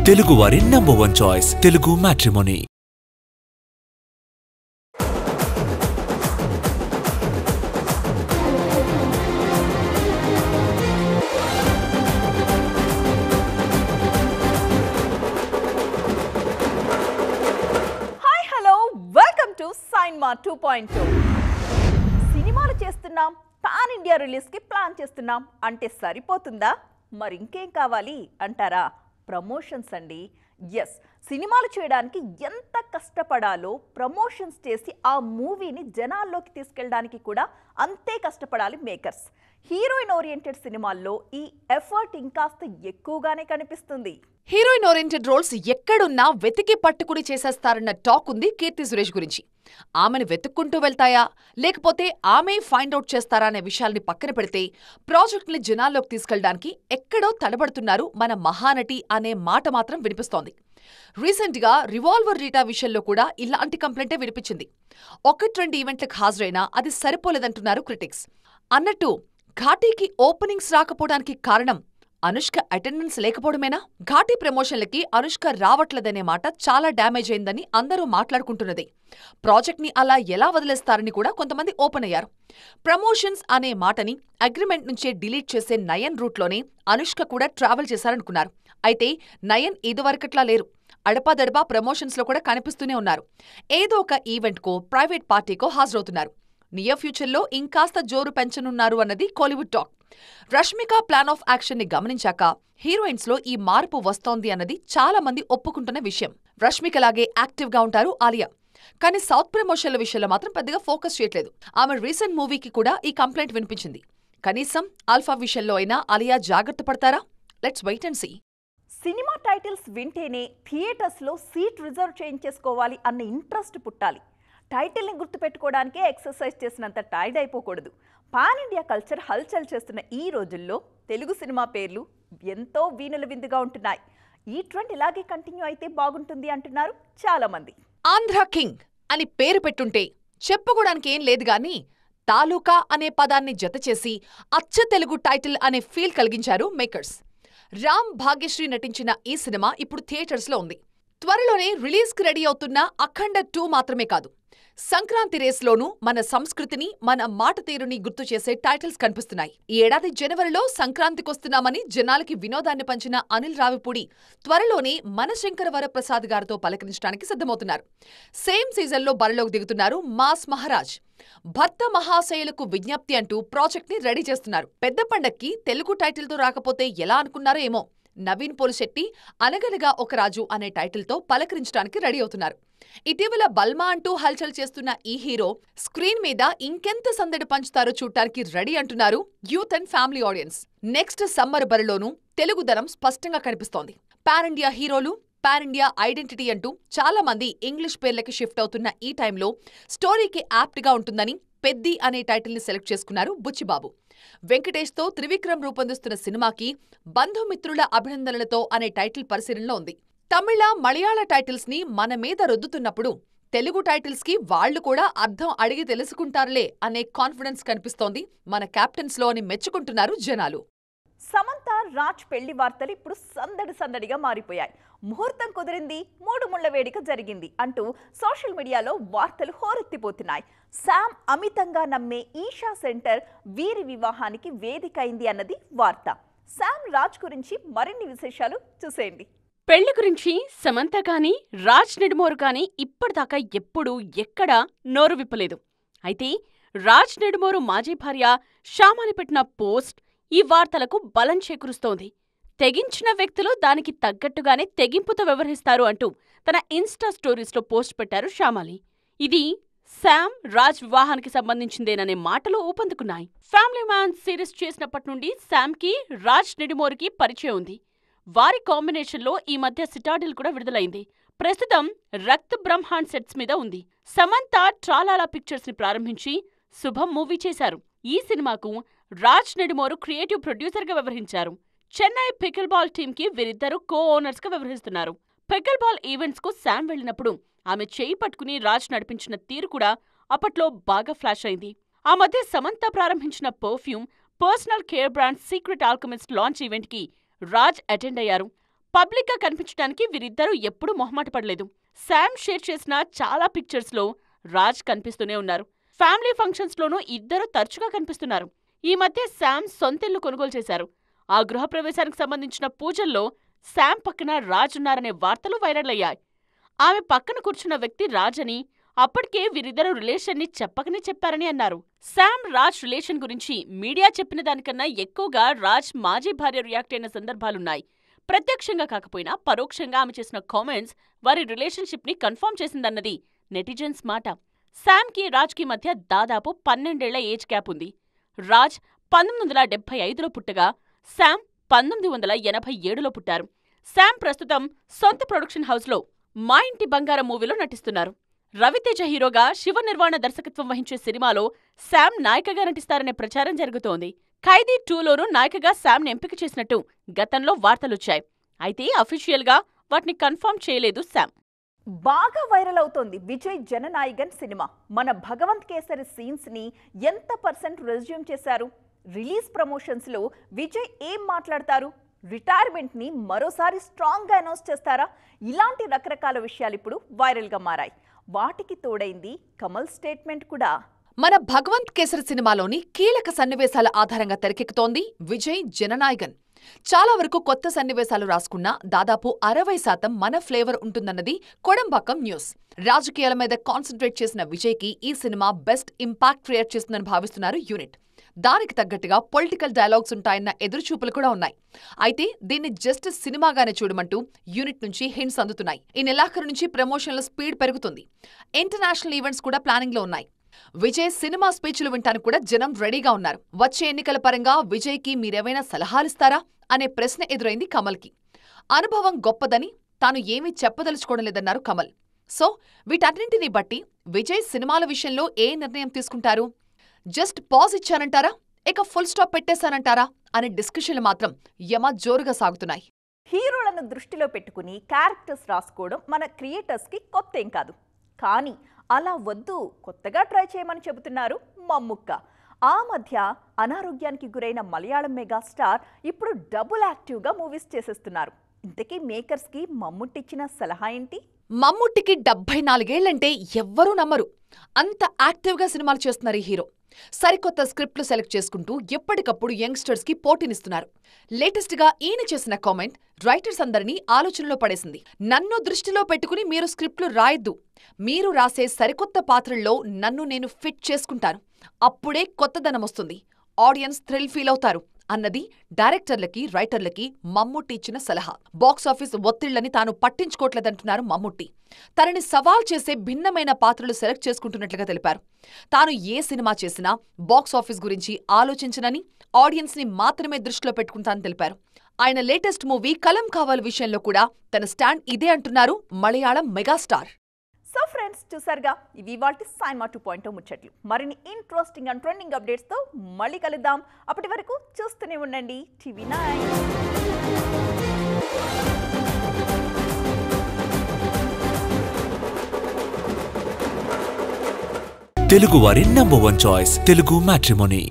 తెలుగువారి #1 choice Telugu matrimony. Welcome to cinema 2.2. సినిమాలు చేస్తున్నాం, పాన్ ఇండియా రిలీజ్కి ప్లాన్ చేస్తున్నాం అంటే సరిపోతుందా? మరి ఇంకేం కావాలి అంటారా? ప్రమోషన్స్ అండి. ఎస్, సినిమాలు చేయడానికి ఎంత కష్టపడాలో ప్రమోషన్స్ చేసి ఆ మూవీని జనాల్లోకి తీసుకెళ్ళడానికి కూడా అంతే కష్టపడాలి మేకర్స్. హీరోయిన్ ఓరియంటెడ్ సినిమాల్లో ఈ ఎఫర్ట్ ఇంకాస్త ఎక్కువగానే కనిపిస్తుంది. హీరోయిన్ ఓరియంటెడ్ రోల్స్ ఎక్కడున్నా వెతికి పట్టుకుని చేసేస్తారన్న టాక్ ఉంది కీర్తి సురేష్ గురించి. ఆమెను వెతుక్కుంటూ వెళ్తాయా, లేకపోతే ఆమె ఫైండ్ అవుట్ చేస్తారా అనే విషయాల్ని పక్కన పెడితే ప్రాజెక్ట్ని జనాల్లోకి తీసుకెళ్లడానికి ఎక్కడో తడబడుతున్నారు మన మహానటి అనే మాట మాత్రం వినిపిస్తోంది. రీసెంట్గా రివాల్వర్ రీటా విషయంలో కూడా ఇలాంటి కంప్లైంటే వినిపించింది. 1-2 ఈవెంట్లకు హాజరైనా అది సరిపోలేదంటున్నారు క్రిటిక్స్. అన్నట్టు ఘాటీకి ఓపెనింగ్స్ రాకపోవడానికి కారణం అనుష్క అటెండెన్స్ లేకపోవడమేనా? ఘాటీ ప్రమోషన్లకి అనుష్క రావట్లేదనే మాట చాలా డ్యామేజ్ అయిందని అందరూ మాట్లాడుకుంటున్నది. ప్రాజెక్ట్ని అలా ఎలా వదిలేస్తారని కూడా కొంతమంది ఓపెన్ అయ్యారు. ప్రమోషన్స్ అనే మాటని అగ్రిమెంట్ నుంచే డిలీట్ చేసే నయన్ రూట్లోనే అనుష్క కూడా ట్రావెల్ చేశారనుకున్నారు. అయితే నయన్ ఇదివరకట్లా లేరు. అడపాదడపా ప్రమోషన్స్లో కూడా కనిపిస్తూనే ఉన్నారు. ఏదో ఒక ఈవెంట్కో ప్రైవేట్ పార్టీకో హాజరవుతున్నారు. నియర్ ఫ్యూచర్లో ఇంకాస్త జోరు పెంచనున్నారు అన్నది Kollywood talk. Rashmika plan of action ని గమనించాక హీరోయిన్స్ లో ఈ మార్పు వస్తోంది అన్నది చాలా మంది ఒప్పుకుంటున్న విషయం. రష్మికలాగే యాక్టివ్ గా ఉంటారు ఆలియా. కానీ సౌత్ ప్రమోషన్ల విషయంలో మాత్రం పెద్దగా ఫోకస్ చేయట్లేదు. ఆమె రీసెంట్ మూవీకి కూడా ఈ కంప్లైంట్ వినిపించింది. కనీసం ఆల్ఫా విషయంలో అయినా ఆలియా జాగ్రత్త పడతారా? Let's wait and see. Cinema titles వింటేనే థియేటర్స్లో సీట్ రిజర్వ్ చేయించేసుకోవాలి అన్న ఇంట్రెస్ట్ పుట్టాలి. టైటిల్ని గుర్తుపెట్టుకోవడానికే ఎక్సర్సైజ్ చేసినంత టైర్డ్ అయిపోకూడదు. పాన్ ఇండియా కల్చర్ హల్చల్ చేస్తున్న ఈ రోజుల్లో తెలుగు సినిమా పేర్లు ఎంతో వీణుల విందుగా ఉంటున్నాయి. ఈ ట్రెండ్ ఇలాగే కంటిన్యూ అయితే బాగుంటుంది అంటున్నారు చాలామంది. ఆంధ్ర కింగ్ అని పేరు పెట్టుంటే చెప్పుకోవడానికి ఏం లేదు గాని తాలూకా అనే పదాన్ని జతచేసి అచ్చ తెలుగు టైటిల్ అనే ఫీల్ కలిగించారు మేకర్స్. రామ్ భాగ్యశ్రీ నటించిన ఈ సినిమా ఇప్పుడు థియేటర్స్లో ఉంది. త్వరలోనే రిలీజ్కి రెడీ అవుతున్న అఖండ 2 మాత్రమే కాదు, సంక్రాంతి రేస్లోనూ మన సంస్కృతిని, మన మాట తీరుని గుర్తు చేసే టైటిల్స్ కనిపిస్తున్నాయి. ఈ ఏడాది జనవరిలో సంక్రాంతికొస్తున్నామని జనాలకి వినోదాన్ని పంచిన అనిల్ రావిపూడి త్వరలోనే మన శంకర వరప్రసాద్ గారితో పలకరించడానికి సిద్ధమవుతున్నారు. సేమ్ సీజన్లో బరిలోకి దిగుతున్నారు మాస్ మహారాజ్. భర్త మహాశయులకు విజ్ఞప్తి అంటూ ప్రాజెక్ట్ ని రెడీ చేస్తున్నారు. పెద్ద పండక్కి తెలుగు టైటిల్తో రాకపోతే ఎలా అనుకున్నారో ఏమో, నవీన్ పోలిశెట్టి అనగనగా ఒక రాజు అనే టైటిల్తో పలకరించడానికి రెడీ అవుతున్నారు. ఇటీవల బల్మా అంటూ హల్చల్ చేస్తున్న ఈ హీరో స్క్రీన్ మీద ఇంకెంత సందడి పంచుతారో చూడటానికి రెడీ అంటున్నారు youth and family audience. Next summer బరిలోనూ తెలుగుదనం స్పష్టంగా కనిపిస్తోంది. పాన్ ఇండియా హీరోలు, పాన్ ఇండియా ఐడెంటిటీ అంటూ చాలా మంది ఇంగ్లీష్ పేర్లకి షిఫ్ట్ అవుతున్న ఈ టైంలో స్టోరీకి యాప్ట్ గా ఉంటుందని పెద్ది అనే టైటిల్ ని సెలెక్ట్ చేసుకున్నారు బుచ్చిబాబు. వెంకటేష్తో త్రివిక్రమ్ రూపొందిస్తున్న సినిమాకి బంధుమిత్రుల అభినందనలతో అనే టైటిల్ పరిశీలనలో ఉంది. తమిళ, మలయాళ టైటిల్స్ ని మన మీద రుద్దుతున్నప్పుడు తెలుగు టైటిల్స్ కి వాళ్లు కూడా అర్థం అడిగి తెలుసుకుంటారులే అనే కాన్ఫిడెన్స్ కనిపిస్తోంది మన క్యాప్టెన్స్ లో అని మెచ్చుకుంటున్నారు జనాలు. సమంత రాజ్ పెళ్లి వార్తలు ఇప్పుడు సందడిగా మారిపోయాయి. ముహూర్తం కుదిరింది, 3 ముళ్ల వేడుక జరిగింది అంటూ సోషల్ మీడియాలో వార్తలు హోరెత్తిపోతున్నాయి. శామ్ అమితంగా నమ్మే ఈషా సెంటర్ వీరి వివాహానికి వేదిక అయింది అన్నది వార్త. శామ్ రాజ్ గురించి మరిన్ని విశేషాలు చూసేయండి. పెళ్లి గురించి సమంత కానీ రాజ్ నెడుమోరు కానీ ఇప్పటిదాకా ఎప్పుడూ ఎక్కడా నోరు విప్పలేదు. అయితే రాజ్ నెడుమోరు మాజీ భార్య శ్యామని పెట్టిన పోస్ట్ ఈ వార్తలకు బలం చేకూరుస్తోంది. తెగించిన వ్యక్తులు దానికి తగ్గట్టుగానే తెగింపుతో వ్యవహరిస్తారు అంటూ తన ఇన్స్టా స్టోరీస్లో పోస్ట్ పెట్టారు శ్యామలి. ఇది శామ్ రాజ్ వివాహానికి సంబంధించిందేననే మాటలు ఊపందుకున్నాయి. ఫ్యామిలీ మ్యాన్ సిరీస్ చేసినప్పటి నుండి శామ్కి రాజ్ నెడుమోరుకి పరిచయం ఉంది. వారి కాంబినేషన్లో ఈ మధ్య సిటాడిల్ కూడా విడుదలైంది. ప్రస్తుతం రక్త్ బ్రహ్మాండ్ సెట్స్ మీద ఉంది. సమంత ట్రాలాలా పిక్చర్స్ ని ప్రారంభించి శుభం మూవీ చేశారు. ఈ సినిమాకు రాజ్ నెడుమోరు క్రియేటివ్ ప్రొడ్యూసర్గా వ్యవహరించారు. చెన్నై పికిల్ బాల్ టీంకి వీరిద్దరూ కో ఓనర్స్గా వ్యవహరిస్తున్నారు. పికిల్ బాల్ ఈవెంట్స్కు శామ్ వెళ్లినప్పుడు ఆమె చేయి పట్టుకుని రాజ్ నడిపించిన తీరు కూడా అప్పట్లో బాగా ఫ్లాష్ అయింది. ఆ మధ్య సమంత ప్రారంభించిన perfume personal care brand secret alchemist launch ఈవెంట్కి రాజ్ అటెండ్ అయ్యారు. పబ్లిక్ గా కనిపించడానికి వీరిద్దరూ ఎప్పుడూ మొహమాట పడలేదు. శామ్ షేర్ చేసిన చాలా పిక్చర్స్ లో రాజ్ కనిపిస్తూనే ఉన్నారు. ఫ్యామిలీ ఫంక్షన్స్ లోనూ ఇద్దరు తరచుగా కనిపిస్తున్నారు. ఈ మధ్య శామ్ సొంతిల్లు కొనుగోలు చేశారు. ఆ గృహప్రవేశానికి సంబంధించిన పూజల్లో శామ్ పక్కన రాజ్ ఉన్నారనే వార్తలు వైరల్ అయ్యాయి. ఆమె పక్కన కూర్చున్న వ్యక్తి రాజ్ అని, అప్పటికే వీరిద్దరు రిలేషన్ ని చెప్పకనే చెప్పారని అన్నారు. శామ్ రాజ్ రిలేషన్ గురించి మీడియా చెప్పిన దానికన్నా ఎక్కువగా రాజ్ మాజీ భార్య రియాక్ట్ అయిన సందర్భాలున్నాయి. ప్రత్యక్షంగా కాకపోయినా పరోక్షంగా ఆమె చేసిన కామెంట్స్ వారి రిలేషన్షిప్ ని కన్ఫర్మ్ చేసిందన్నది నెటిజన్స్ మాట. శామ్ కి రాజ్ కి మధ్య దాదాపు 12 ఏళ్ల ఏజ్ గ్యాప్ ఉంది. రాజ్ 1975లో పుట్టగా శామ్ 1987లో పుట్టారు. శామ్ ప్రస్తుతం సొంత ప్రొడక్షన్ హౌస్లో మా ఇంటి బంగారం మూవీలో నటిస్తున్నారు. రవితేజ హీరోగా శివ నిర్వాణ దర్శకత్వం వహించే సినిమాలో శామ్ నాయికగా నటిస్తారనే ప్రచారం జరుగుతోంది. ఖైదీ 2లోనూ నాయికగా శామ్ని ఎంపిక చేసినట్టు గతంలో వార్తలొచ్చాయి. అయితే అఫీషియల్గా వాటిని కన్ఫర్మ్ చేయలేదు శామ్. బాగా వైరల్ అవుతోంది విజయ్ జననాయగన్ సినిమా. మన భగవంత్ కేసరి సీన్స్ ని ఎంత % రెజ్యూమ్ చేశారు? రిలీజ్ ప్రమోషన్స్ లో విజయ్ ఏం మాట్లాడతారు? రిటైర్మెంట్ ని మరోసారి స్ట్రాంగ్ గా అనౌన్స్ చేస్తారా? ఇలాంటి రకరకాల విషయాలు ఇప్పుడు వైరల్ గా మారాయి. వాటికి తోడైంది కమల్ స్టేట్మెంట్ కూడా. మన భగవంత్ కేసరి సినిమాలోని కీలక సన్నివేశాల ఆధారంగా తెరకెక్కుతోంది విజయ్ జననాయగన్. చాలా వరకు కొత్త సన్నివేశాలు రాసుకున్నా దాదాపు 60% మన ఫ్లేవర్ ఉంటుందన్నది కొడంబాకం న్యూస్. రాజకీయాల మీద కాన్సన్ట్రేట్ చేసిన విజయ్కి ఈ సినిమా బెస్ట్ ఇంపాక్ట్ క్రియేట్ చేస్తుందని భావిస్తున్నారు యూనిట్. దానికి తగ్గట్టుగా పొలిటికల్ డైలాగ్స్ ఉంటాయన్న ఎదురుచూపులు కూడా ఉన్నాయి. అయితే దీన్ని జస్ట్ సినిమాగానే చూడమంటూ యూనిట్ నుంచి హింట్స్ అందుతున్నాయి. ఈ నెలాఖరు నుంచి ప్రమోషన్ల స్పీడ్ పెరుగుతుంది. ఇంటర్నేషనల్ ఈవెంట్స్ కూడా ప్లానింగ్ లో ఉన్నాయి. విజయ్ సినిమా స్పీచ్లు వింటానికి కూడా జనం రెడీగా ఉన్నారు. వచ్చే ఎన్నికల పరంగా విజయ్కి మీరేమైనా సలహాలిస్తారా అనే ప్రశ్న ఎదురైంది కమల్కి. అనుభవం గొప్పదని తాను ఏమీ చెప్పదలుచుకోవడం లేదన్నారు కమల్. సో వీటన్నింటినీ బట్టి విజయ్ సినిమాల విషయంలో ఏ నిర్ణయం తీసుకుంటారు? జస్ట్ పాజ్ ఇచ్చానంటారా, ఇక ఫుల్ స్టాప్ పెట్టేశానంటారా అనే డిస్కషన్లు మాత్రం యమ జోరుగా సాగుతున్నాయి. హీరోలను దృష్టిలో పెట్టుకుని క్యారెక్టర్స్ రాసుకోవడం మన క్రియేటర్స్కి కొత్త ఏం కాదు. కానీ అలా వద్దు, కొత్తగా ట్రై చేయమని చెబుతున్నారు మమ్ముక్క. ఆ మధ్య అనారోగ్యానికి గురైన మలయాళం మెగాస్టార్ ఇప్పుడు డబుల్ యాక్టివ్గా మూవీస్ చేసేస్తున్నారు. ఇంతకీ మేకర్స్కి మమ్ముట్టిచ్చిన సలహా ఏంటి? మమ్ముట్టికి 74 ఏళ్లంటే ఎవ్వరూ నమ్మరు. అంత యాక్టివ్గా సినిమాలు చేస్తున్నారు ఈ హీరో. సరికొత్త స్క్రిప్ట్లు సెలెక్ట్ చేసుకుంటూ ఎప్పటికప్పుడు యంగ్స్టర్స్ కి పోటీనిస్తున్నారు. లేటెస్ట్ గా ఈయన చేసిన కామెంట్ రైటర్స్ అందరినీ ఆలోచనలో పడేసింది. నన్ను దృష్టిలో పెట్టుకుని మీరు స్క్రిప్ట్లు రాయొద్దు. మీరు రాసే సరికొత్త పాత్రల్లో నన్ను నేను ఫిట్ చేసుకుంటాను. అప్పుడే కొత్తదనం వస్తుంది, ఆడియన్స్ థ్రిల్ ఫీల్ అవుతారు అన్నది డైరెక్టర్లకి, రైటర్లకి మమ్ముట్టి ఇచ్చిన సలహా. బాక్సాఫీస్ ఒత్తిళ్లని తాను పట్టించుకోవట్లేదంటున్నారు మమ్ముట్టి. తనని సవాల్ చేసే భిన్నమైన పాత్రలు సెలెక్ట్ చేసుకుంటున్నట్లుగా తెలిపారు. తాను ఏ సినిమా చేసినా బాక్సాఫీస్ గురించి ఆలోచించనని, ఆడియన్స్ ని మాత్రమే దృష్టిలో పెట్టుకుంటానని తెలిపారు. ఆయన లేటెస్ట్ మూవీ కలం కావాలి విషయంలో కూడా తన స్టాండ్ ఇదే అంటున్నారు మలయాళం మెగాస్టార్. సో ఫ్రెండ్స్, చూసారుగా, ఇవి వాటి సైన్మా 2.0 ముచ్చట్లు. మరిన్ని ఇంట్రెస్టింగ్ అండ్ ట్రెండింగ్ అప్డేట్స్తో మళ్ళీ కలుద్దాం. అప్పటి వరకు చూస్తూనే ఉండండి TV9. తెలుగు వారి నంబర్ 1 చాయిస్ తెలుగు మ్యాట్రిమోనీ.